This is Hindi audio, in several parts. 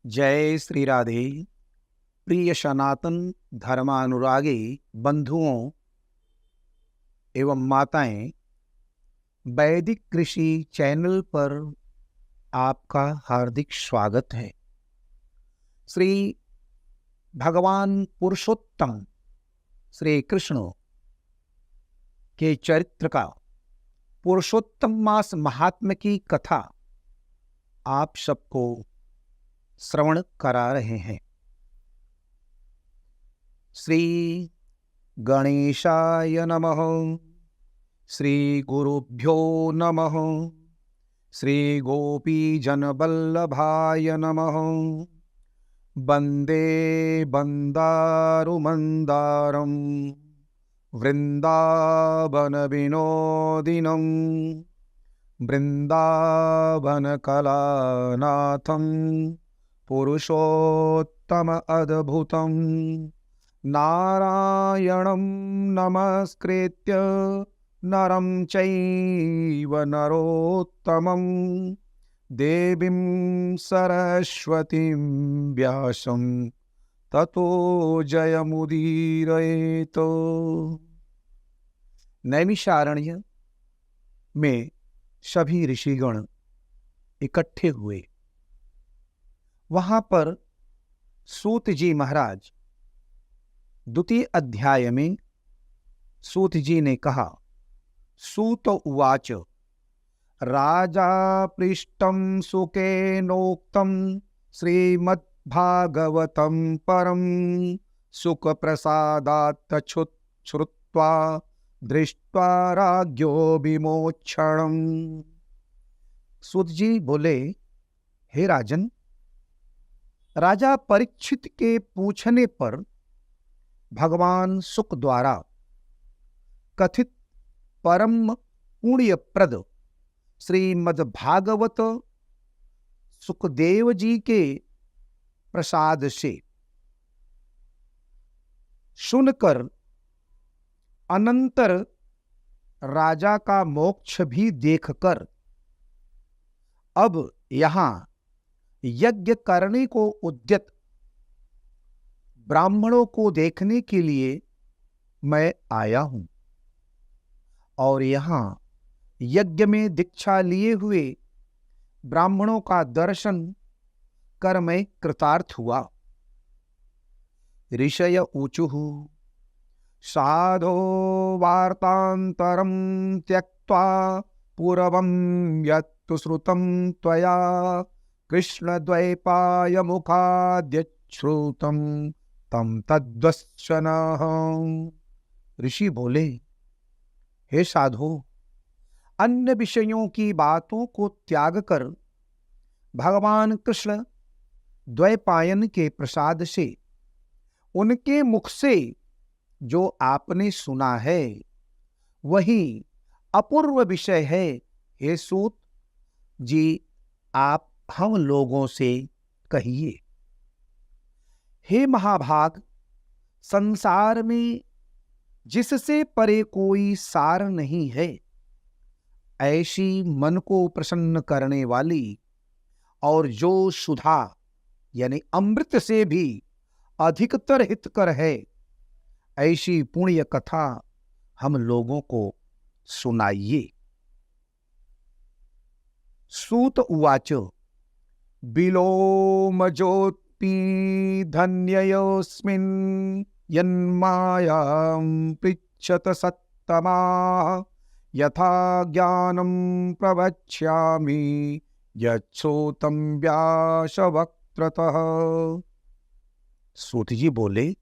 जय श्री राधे। प्रिय सनातन धर्मानुरागी बंधुओं एवं माताएं, वैदिक कृषि चैनल पर आपका हार्दिक स्वागत है। श्री भगवान पुरुषोत्तम श्री कृष्ण के चरित्र का पुरुषोत्तम मास महात्म्य की कथा आप सबको श्रवण करा रहे हैं। श्री गणेशाय नमः। श्री गुरुभ्यो नमः। श्री गोपीजनवल्लभाय नमः। वन्दे बन्दारुमन्दारं वृन्दावनविनोदिनं वृन्दावनकलानाथं पुरुषोत्तम अद्भुतं नारायणं नमस्कृत्य नरं चैव नरोत्तमं देवीं सरस्वतीं व्यासं ततो जयमुदीरयेत्। नैमिषारण्य में सभी ऋषिगण इकट्ठे हुए। वहां पर सूत जी महाराज द्वितीय अध्याय में सूत जी ने कहा, सूत उवाच राजा पृष्टं सुकेनोक्तं श्रीमद्भागवतं परं सुखप्रसादात् श्रुत्वा दृष्ट्वा राज्ञो विमोक्षणम्। सूत जी बोले, हे राजन, राजा परीक्षित के पूछने पर भगवान शुक द्वारा कथित परम पुण्यप्रद श्रीमद्भागवत सुखदेव जी के प्रसाद से सुनकर अनंतर राजा का मोक्ष भी देखकर अब यहाँ यज्ञ करने को उद्यत ब्राह्मणों को देखने के लिए मैं आया हूं और यहाँ यज्ञ में दीक्षा लिए हुए ब्राह्मणों का दर्शन कर मैं कृतार्थ हुआ। ऋषय ऊचुः साधो वार्तांतरं त्यक्त्वा पूर्वं यत्तु श्रुतं त्वया कृष्णद्वैपाय मुखाद्यश्रुतं तम तद्वचनः। ऋषि बोले, हे साधो, अन्य विषयों की बातों को त्याग कर भगवान कृष्ण द्वैपायन के प्रसाद से उनके मुख से जो आपने सुना है वही अपूर्व विषय है। हे सूत जी, आप हम लोगों से कहिए। हे महाभाग, संसार में जिससे परे कोई सार नहीं है, ऐसी मन को प्रसन्न करने वाली और जो सुधा यानी अमृत से भी अधिकतर हितकर है, ऐसी पुण्य कथा हम लोगों को सुनाइए। सूत उवाच विलोमजोत्पि धन्ययोऽस्मिन् यन्मायां पृच्छत सत्तमा यथा ज्ञानं प्रवक्ष्यामि यच्छ्रोतं व्यासवक्त्रतः। सूत जी बोले,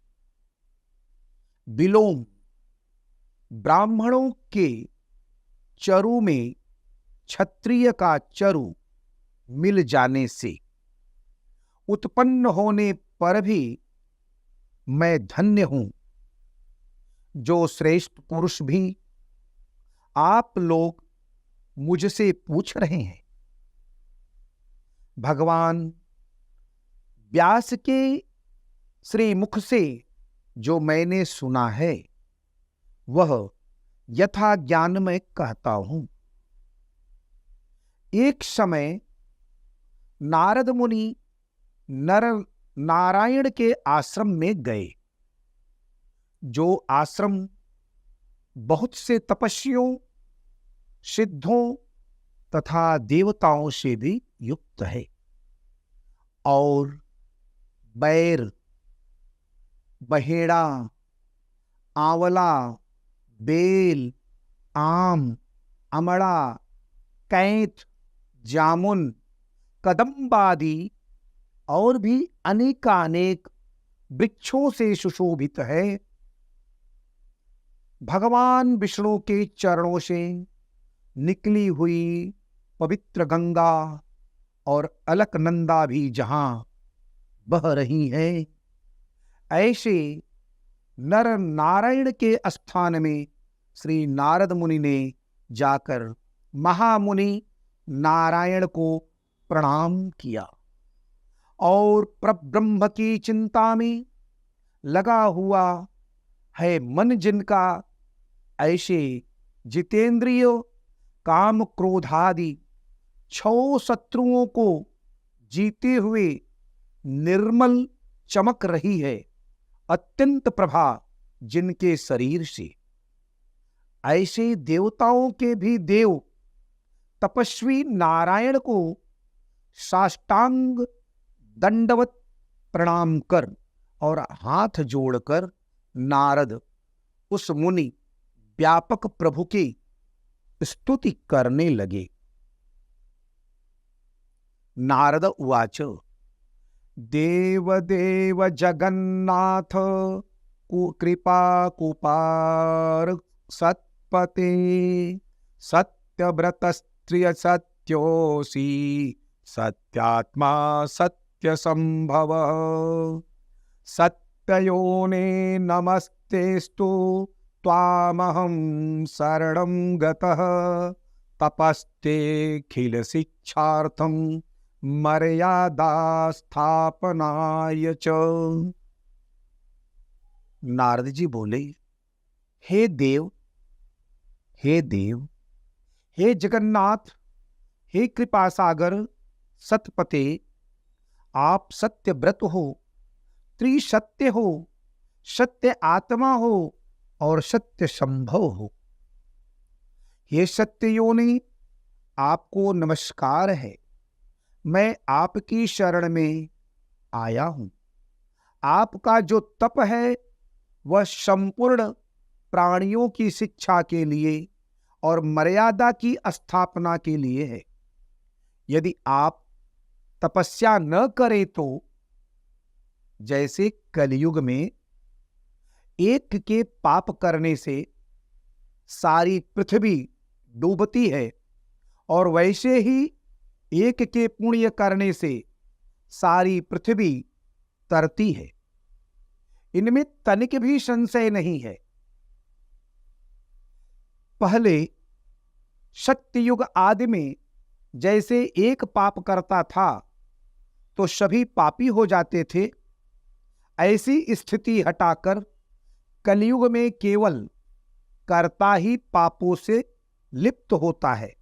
विलोम ब्राह्मणों के चरु में क्षत्रिय का चरु मिल जाने से उत्पन्न होने पर भी मैं धन्य हूं। जो श्रेष्ठ पुरुष भी आप लोग मुझसे पूछ रहे हैं, भगवान व्यास के श्री मुख से जो मैंने सुना है वह यथा ज्ञान में कहता हूं। एक समय नारद मुनि नर नारायण के आश्रम में गए, जो आश्रम बहुत से तपस्वियों, सिद्धों तथा देवताओं से भी युक्त है। और बैर, बहेड़ा, आंवला, बेल, आम, अमड़ा, कैथ, जामुन, कदम्ब आदि और भी अनेकानेक वृक्षों से सुशोभित है। भगवान विष्णु के चरणों से निकली हुई पवित्र गंगा और अलकनंदा भी जहां बह रही है, ऐसे नर नारायण के स्थान में श्री नारद मुनि ने जाकर महामुनि नारायण को प्रणाम किया और परब्रह्म की चिंता में लगा हुआ है मन जिनका, ऐसे जितेंद्रिय काम क्रोधादि 6 शत्रुओं को जीते हुए निर्मल चमक रही है अत्यंत प्रभा जिनके शरीर से, ऐसे देवताओं के भी देव तपस्वी नारायण को साष्टांग दंडवत प्रणाम कर और हाथ जोड़कर नारद उस मुनि व्यापक प्रभु की स्तुति करने लगे। नारद उवाच देवदेव जगन्नाथ कुकृपा कुपार सत्पते सत्यव्रतस्त्रिय सत्योसी सत्यात्मा सत्यसंभव सत्ययोने नमस्तेस्तु त्वामहं शरणं गतः तपस्तेऽखिल शिक्षार्थं मर्यादा स्थापनाय च। नारद जी बोले, हे देव, हे देव, हे जगन्नाथ, हे कृपा सागर, सतपते, आप सत्य व्रत हो, त्रिसत्य हो, सत्य आत्मा हो और सत्य संभव हो। हे सत्य योनि, आपको नमस्कार है। मैं आपकी शरण में आया हूं। आपका जो तप है वह संपूर्ण प्राणियों की शिक्षा के लिए और मर्यादा की स्थापना के लिए है। यदि आप तपस्या न करें तो जैसे कलयुग में एक के पाप करने से सारी पृथ्वी डूबती है और वैसे ही एक के पुण्य करने से सारी पृथ्वी तरती है, इनमें तनिक भी संशय नहीं है। पहले सत्ययुग आदि में जैसे एक पाप करता था तो सभी पापी हो जाते थे, ऐसी स्थिति हटाकर कलयुग में केवल कर्ता ही पापों से लिप्त होता है।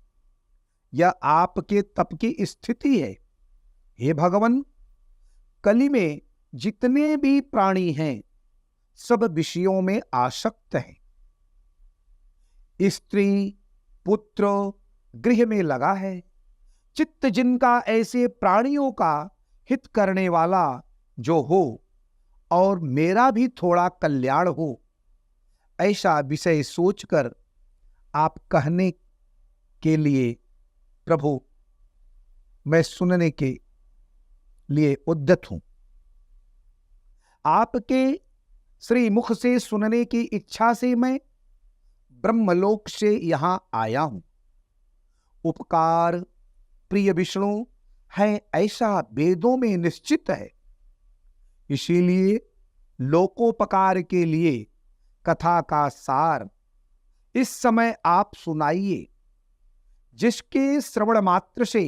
यह आपके तप की स्थिति है। हे भगवान, कली में जितने भी प्राणी हैं सब विषयों में आसक्त हैं। स्त्री पुत्र गृह में लगा है। चित्त जिनका ऐसे प्राणियों का हित करने वाला जो हो और मेरा भी थोड़ा कल्याण हो, ऐसा विषय सोचकर आप कहने के लिए प्रभु मैं सुनने के लिए उद्यत हूं। आपके श्री मुख से सुनने की इच्छा से मैं ब्रह्मलोक से यहां आया हूं। उपकार प्रिय विष्णु है ऐसा वेदों में निश्चित है, इसीलिए लोकोपकार के लिए कथा का सार इस समय आप सुनाइए, जिसके श्रवण मात्र से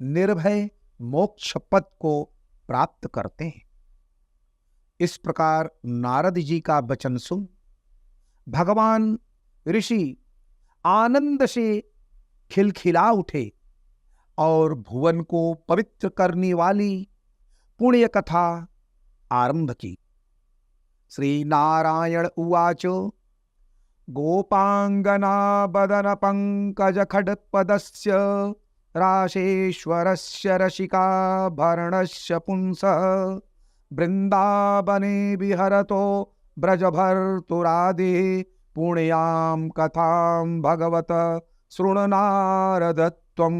निर्भय मोक्ष पद को प्राप्त करते हैं। इस प्रकार नारद जी का वचन सुन भगवान ऋषि आनंद से खिलखिला उठे और भुवन को पवित्र करने वाली पुण्य कथा आरंभ की। श्री नारायण उवाच गोपांगना बदन पंकज खड्पदस्य राशेश्वरस्य रसिकाभरणस्य पुंसः वृंदावने विहरतो ब्रजभर्तुरादि पुण्यां कथां भगवत शृणुनारदत्वम्।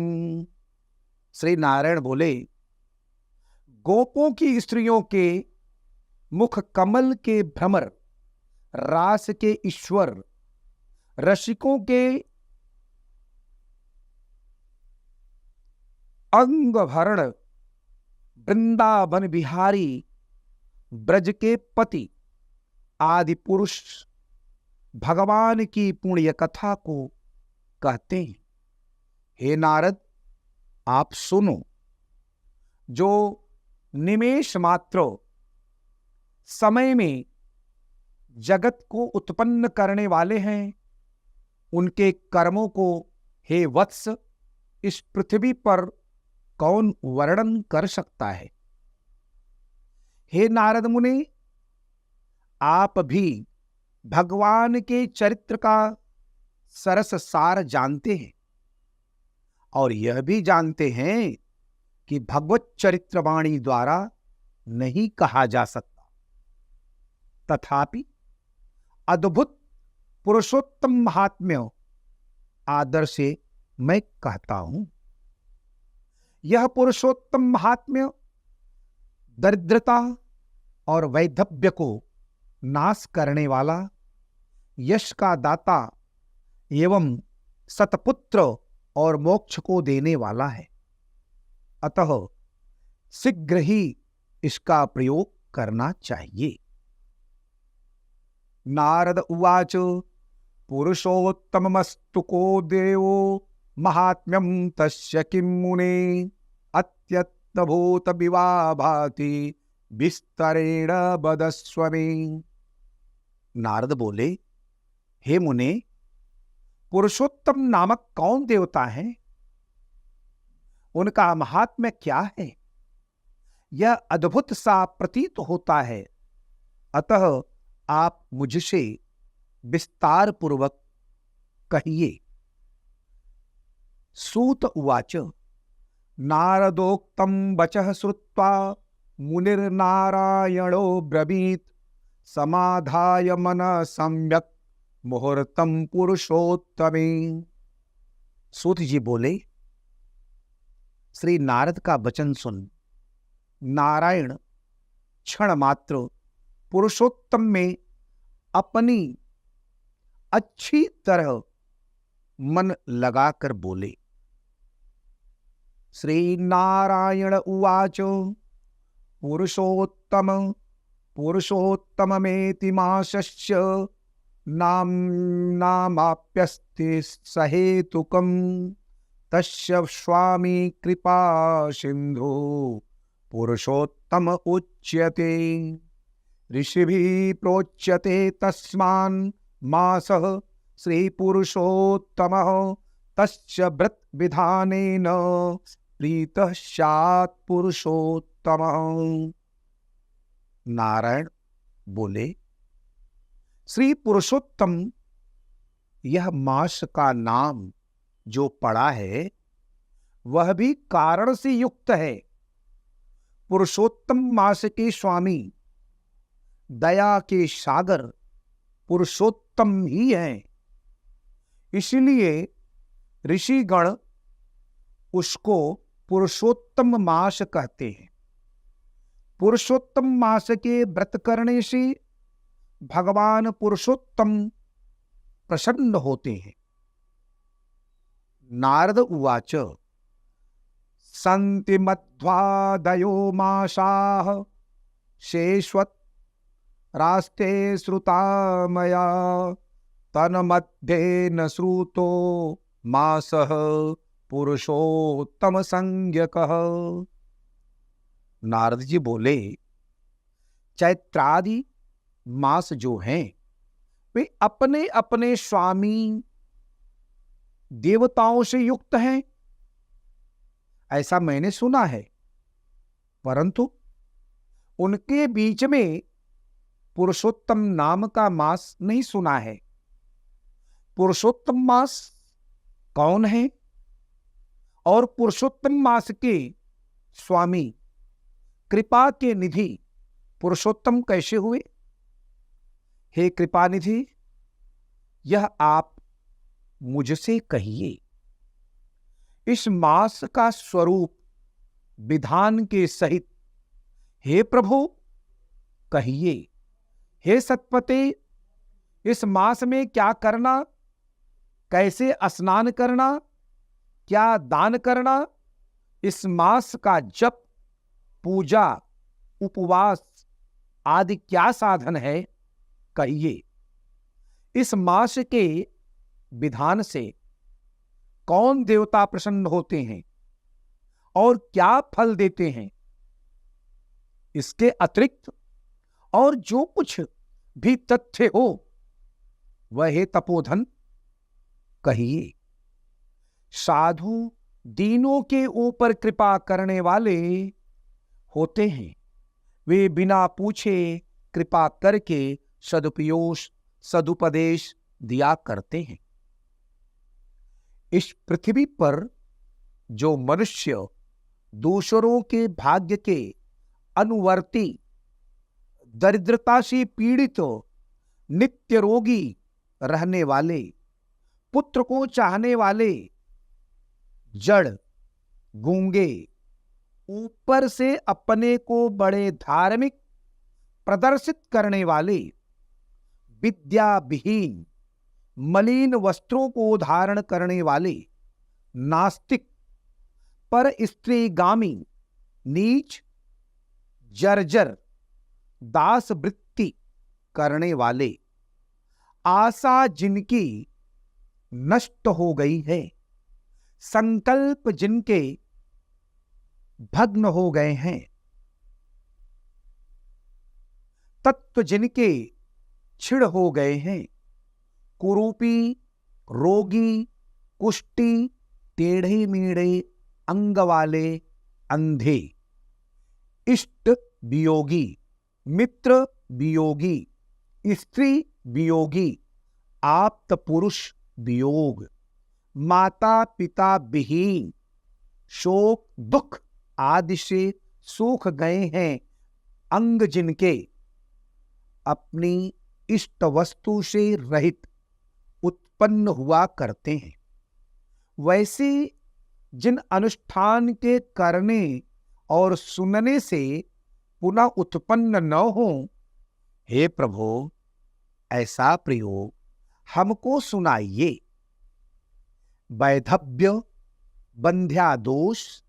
श्री नारायण बोले, गोपों की स्त्रियों के मुख कमल के भ्रमर, रास के ईश्वर, रसिकों के अंग भरण, वृंदावन बिहारी, ब्रज के पति आदि पुरुष भगवान की पुण्य कथा को कहते हैं। हे नारद, आप सुनो, जो निमेष मात्र समय में जगत को उत्पन्न करने वाले हैं, उनके कर्मों को हे वत्स इस पृथ्वी पर कौन वर्णन कर सकता है। हे नारद मुनि, आप भी भगवान के चरित्र का सरस सार जानते हैं और यह भी जानते हैं कि भगवत चरित्रवाणी द्वारा नहीं कहा जा सकता, तथापि अद्भुत पुरुषोत्तम महात्म्य आदर से मैं कहता हूं। यह पुरुषोत्तम महात्म्य दरिद्रता और वैधव्य को नाश करने वाला, यश का दाता एवं सतपुत्र और मोक्ष को देने वाला है। अतः शीघ्र ही इसका प्रयोग करना चाहिए। नारद उवाच पुरुषोत्तममस्तु को देवो महात्म्यं तस्य किं मुने अत्यद्भुत विभाति विस्तरेण वदस्व मे। नारद बोले, हे मुने, पुरुषोत्तम नामक कौन देवता है? उनका महात्म्य क्या है? यह अद्भुत सा प्रतीत होता है, अतः आप मुझसे विस्तार पूर्वक कहिए। सूत उवाच नारदोक्तं वचः श्रुत्वा मुनिर्नारायणो ब्रवीत् समाधाय मनः सम्यक् मुहूर्तं पुरुषोत्तमे। सूत जी बोले, श्री नारद का वचन सुन नारायण क्षण मात्र पुरुषोत्तम में अपनी अच्छी तरह मन लगाकर बोले। श्री नारायण उवाच पुरुषोत्तम पुरुषोत्तममेति माशस्य नामाप्यस्ति सहेतुकं तस्य स्वामी कृपा सिंधु पुरुषोत्तम उच्यते। ऋषिभिः प्रोच्यते तस्मान् मासः श्री पुरुषोत्तमः तस्य व्रत विधानेन प्रीतः स्यात् पुरुषोत्तमः। नारायण बोले, श्री पुरुषोत्तम यह मास का नाम जो पड़ा है वह भी कारण से युक्त है। पुरुषोत्तम मास के स्वामी दया के सागर पुरुषोत्तम ही हैं। इसलिए ऋषिगण उसको पुरुषोत्तम मास कहते हैं। पुरुषोत्तम मास के व्रत करने से भगवान पुरुषोत्तम प्रसन्न होते हैं। नारद उवाच सन्ति मध्वादयो मासाः शेष्वत् रास्ते श्रुता मया तन्मध्ये न श्रुतो मासः पुरुषोत्तम संज्ञकः। नारद जी बोले, चैत्रादि मास जो हैं वे अपने अपने स्वामी देवताओं से युक्त हैं, ऐसा मैंने सुना है। परंतु उनके बीच में पुरुषोत्तम नाम का मास नहीं सुना है। पुरुषोत्तम मास कौन है और पुरुषोत्तम मास के स्वामी, कृपा के निधि पुरुषोत्तम कैसे हुए? हे कृपा निधि, यह आप मुझसे कहिए। इस मास का स्वरूप विधान के सहित हे प्रभु कहिए। हे सतपते, इस मास में क्या करना, कैसे स्नान करना, क्या दान करना, इस मास का जप, पूजा, उपवास आदि क्या साधन है, कहिए। इस मास के विधान से कौन देवता प्रसन्न होते हैं और क्या फल देते हैं, इसके अतिरिक्त और जो कुछ भी तथ्य हो वह हे तपोधन कहिए। साधु दीनों के ऊपर कृपा करने वाले होते हैं। वे बिना पूछे कृपा करके सदुपदेश दिया करते हैं। इस पृथ्वी पर जो मनुष्य दूसरों के भाग्य के अनुवर्ती, दरिद्रता से पीड़ित, नित्य रोगी रहने वाले, पुत्र को चाहने वाले, जड़, गूंगे, ऊपर से अपने को बड़े धार्मिक प्रदर्शित करने वाले, विद्या विहीन, मलिन वस्त्रों को धारण करने वाले, नास्तिक, पर स्त्रीगामी, नीच, जर्जर, दास वृत्ति करने वाले, आशा जिनकी नष्ट हो गई है, संकल्प जिनके भग्न हो गए हैं, तत्व जिनके छिड़ हो गए हैं, कुरूपी, रोगी, कुष्ठी, टेढ़े मेढ़े अंग वाले, अंधे, इष्ट वियोगी, मित्र वियोगी, स्त्री वियोगी, आप्त पुरुष वियोग, माता पिता विहीन, शोक दुख आदि से सूख गए हैं अंग जिनके, अपनी इष्ट वस्तु से रहित उत्पन्न हुआ करते हैं, वैसे जिन अनुष्ठान के करने और सुनने से पुनः उत्पन्न न हो, हे प्रभु ऐसा प्रयोग हमको सुनाइए। वैधव्य, बंध्यादोष,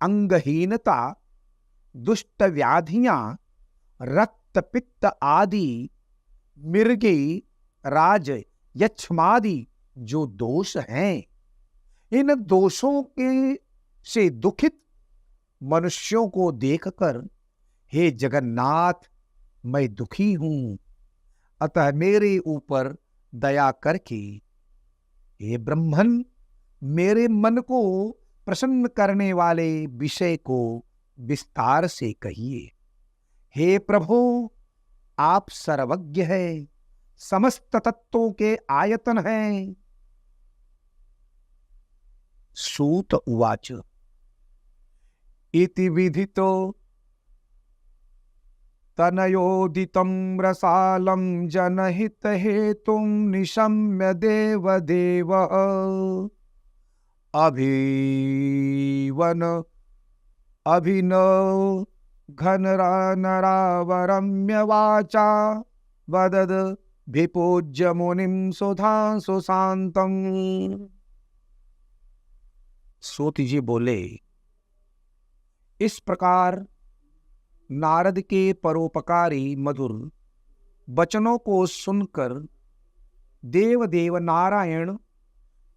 अंगहीनता, दुष्ट व्याधियां, रक्त पित्त आदि, मिर्गी, राज, यक्षमादि जो दोष हैं, इन दोषों के से दुखित मनुष्यों को देखकर हे जगन्नाथ मैं दुखी हूं, अतः मेरे ऊपर दया करके हे ब्रह्मन मेरे मन को प्रसन्न करने वाले विषय को विस्तार से कहिए। हे प्रभु आप सर्वज्ञ है, समस्त तत्वों के आयतन हैं। सूत उवाच इति विधितो तनयोदितं रसालं जनहित हेतुं निशम्य देवदेव अभिवन अभिनव घनरानरावरम्य वाचा वदद विपूज्य मुनिं सुधांशु शांतं। सूत जी बोले, इस प्रकार नारद के परोपकारी मधुर वचनों को सुनकर देवदेव नारायण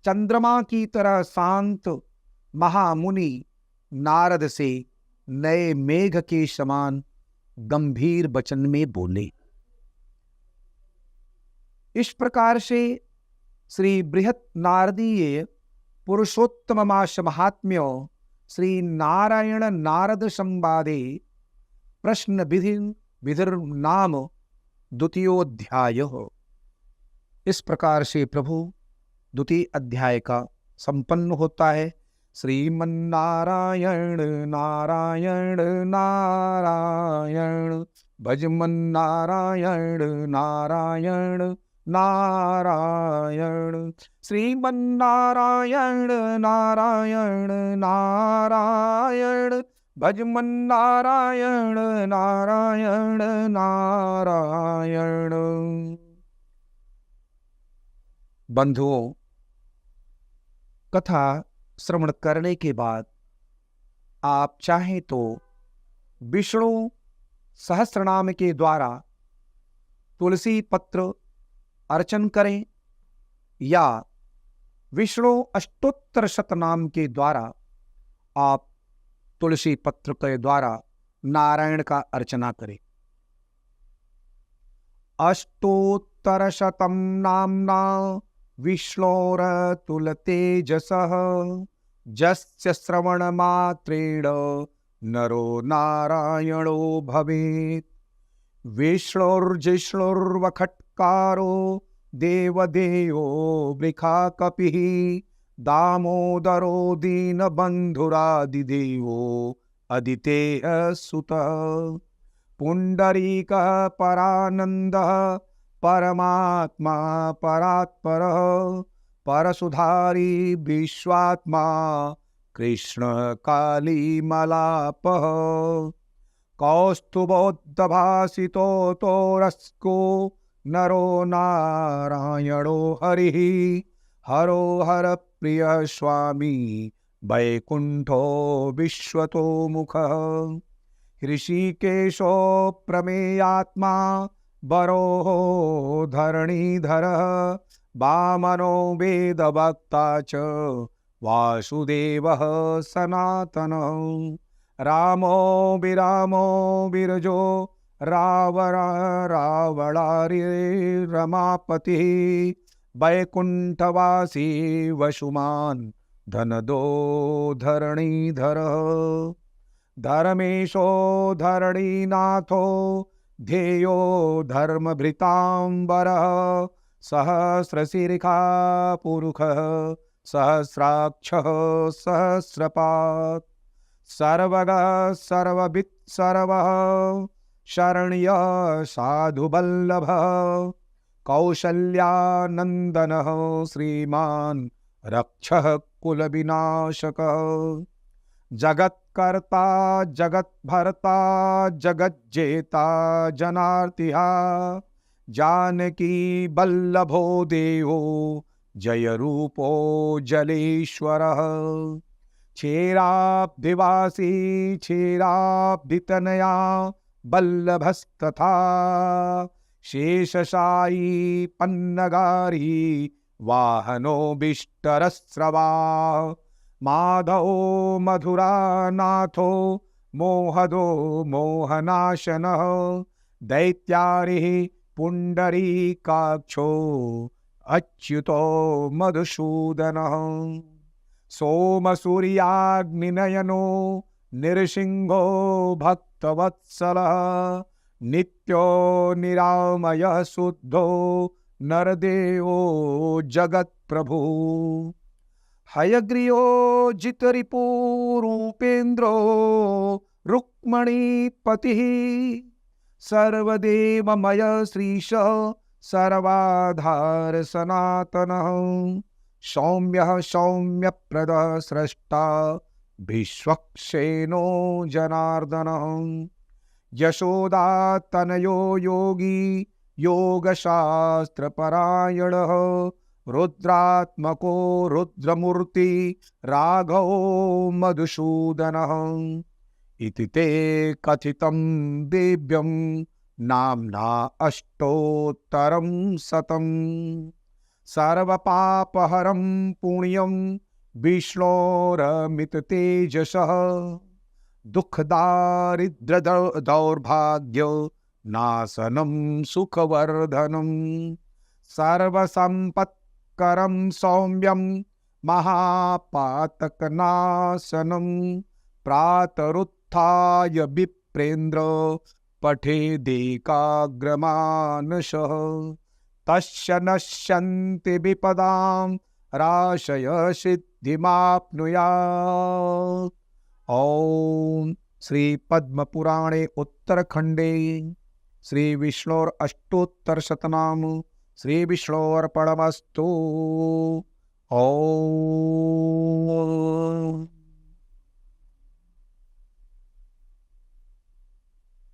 चंद्रमा की तरह शांत महामुनि नारद से नए मेघ के समान गंभीर वचन में बोले। इस प्रकार से श्री बृहत नारदीय पुरुषोत्तम मास महात्म्य श्री नारायण नारद संवादे प्रश्न विधिर नाम द्वितीयोध्याय। इस प्रकार से प्रभु द्वितीय अध्याय का संपन्न होता है। श्रीमन्नारायण नारायण नारायण, भजमन नारायण नारायण नारायण, श्रीमन्नारायण नारायण नारायण, भजमन नारायण नारायण नारायण। बंधुओं, कथा श्रवण करने के बाद आप चाहें तो विष्णु सहस्रनाम के द्वारा तुलसी पत्र अर्चन करें या विष्णु अष्टोत्तर शतनाम के द्वारा आप तुलसी पत्र के द्वारा नारायण का अर्चना करें। अष्टोत्तर शतम नाम्ना विष्णोरतुलतेजसः, जस्य श्रवण मात्रेण नरो नारायणो भवेत्। विष्णुर्जिष्णुर्वखट्कारो देवदेयो वृषाकपिः, दामोदरो दीनबन्धुरादिदेवो अदितेयः सुतः। पुण्डरीकः परानन्दः परमात्मा परात्परः, परसुधारी विश्वात्मा कृष्ण कालीमलापः। कौस्तुभोद्भासितो तोरस्को नरो नारायणो हरिः, हरो हर प्रिय स्वामी वैकुंठो विश्वतो मुखः। ऋषिकेशो प्रमेयात्मा वरोहो धरणीधरः, वामनो वेदवक्ता च वासुदेवः सनातनः। रामो विरजो रावणारि रमापतिः, वैकुंठवासी वसुमान् धनदो धरणीधरः। धर्मेशो धरणीनाथो ध्येयो धर्मभृतांबरः, सहस्रशीर्षा पुरुषः सहस्राक्षः सहस्रपात्। सर्वगः सर्ववित् सर्वः शरण्यः साधुवल्लभः, कौसल्यानन्दनः श्रीमान् रक्षः कुलविनाशकः। जगत्कर्ता जगद्भर्ता जगज्जेता जनार्तिहा, जानकी वल्लभो देवो जय रूपो जलेश्वरः। क्षेराब्धिवासी क्षेराब्धितनया वल्लभस्तथा, शेषशायी पन्नगारी वाहनो विष्टरस्रवा। माधवो मधुरानाथो मोहदो मोहनाशनः, दैत्यारिः पुण्डरीकाक्षो अच्युतो मधुसूदनः। सोमसूर्याग्निनयनो नृसिंहो भक्तवत्सलः, नित्यो निरामयः शुद्धो नरदेवो जगत्प्रभु। हयग्रीयो जितरिपुरूपेन्द्रो रुक्मणीपतिः, सर्वदेवमय श्रीश सर्वाधार सनातनः। सौम्यः सौम्यप्रदः स्रष्टा विश्वक्सेनो जनार्दनः। यशोदातनयो योगी योगशास्त्रपरायणः, रुद्रात्मको रुद्रमूर्ति राघवो मधुसूदनः। इति ते कथितं दिव्यं नाम्ना अष्टोत्तरं शतम्। सर्वपापहरं पुण्यं विष्णोरमिततेजसः, दुःखदारिद्र्यदौर्भाग्य नाशनं सुखवर्धनं। सर्वसम्पत्करं सौम्यं महापातकनाशनं, प्रातरुत्थाय विप्रेन्द्र पठेदेकाग्रमानसः तस्य नश्यन्ति विपदां राशय सिद्धिमाप्नुयात्। ओम श्री पद्म पुराणे उत्तरखंडे श्री विष्णोर अष्टोत्तर शतनाम श्री विष्णोर्पणमस्तु। ओम।